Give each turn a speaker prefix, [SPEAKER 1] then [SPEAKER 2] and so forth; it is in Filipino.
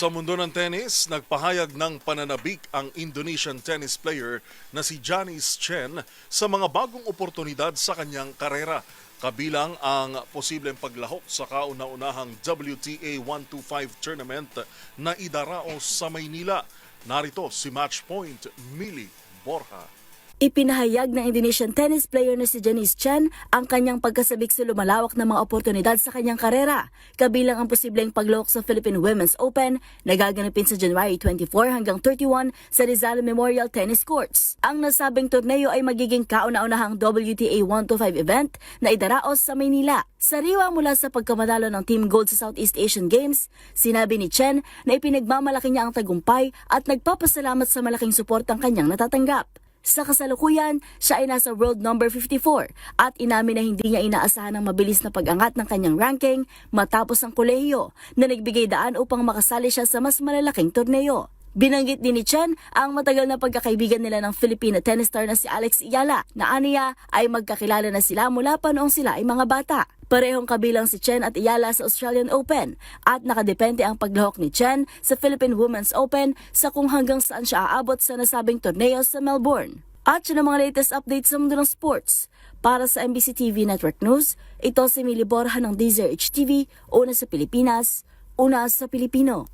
[SPEAKER 1] Sa mundo ng tennis, nagpahayag ng pananabik ang Indonesian tennis player na si Janice Chen sa mga bagong oportunidad sa kanyang karera. Kabilang ang posibleng paglahok sa kauna-unahang WTA 125 tournament na idaraos sa Maynila. Narito si Matchpoint Millie Borja.
[SPEAKER 2] Ipinahayag ng Indonesian tennis player na si Janice Chen ang kanyang pagkasabik sa lumalawak na mga oportunidad sa kanyang karera, kabilang ang posibleng paglahok sa Philippine Women's Open na gaganapin sa January 24 hanggang 31 sa Rizal Memorial Tennis Courts. Ang nasabing torneo ay magiging kauna-unahang WTA 125 event na idaraos sa Maynila. Sariwa mula sa pagkamadalo ng Team Gold sa Southeast Asian Games, sinabi ni Chen na ipinagmamalaki niya ang tagumpay at nagpapasalamat sa malaking suportang kanyang natatanggap. Sa kasalukuyan, siya ay nasa world number 54 at inamin na hindi niya inaasahan ang mabilis na pag-angat ng kanyang ranking matapos ang kolehiyo na nagbigay daan upang makasali siya sa mas malalaking torneo. Binanggit din ni Chen ang matagal na pagkakaibigan nila ng Filipina tennis star na si Alex Ayala na aniya ay magkakilala na sila mula pa noong sila ay mga bata. Parehong kabilang si Chen at Ayala sa Australian Open at nakadepende ang paglahok ni Chen sa Philippine Women's Open sa kung hanggang saan siya aabot sa nasabing torneo sa Melbourne. At yun ang mga latest updates sa mundo ng sports. Para sa MBC TV Network News, ito si Millie Borja ng DZRH TV, una sa Pilipinas, una sa Pilipino.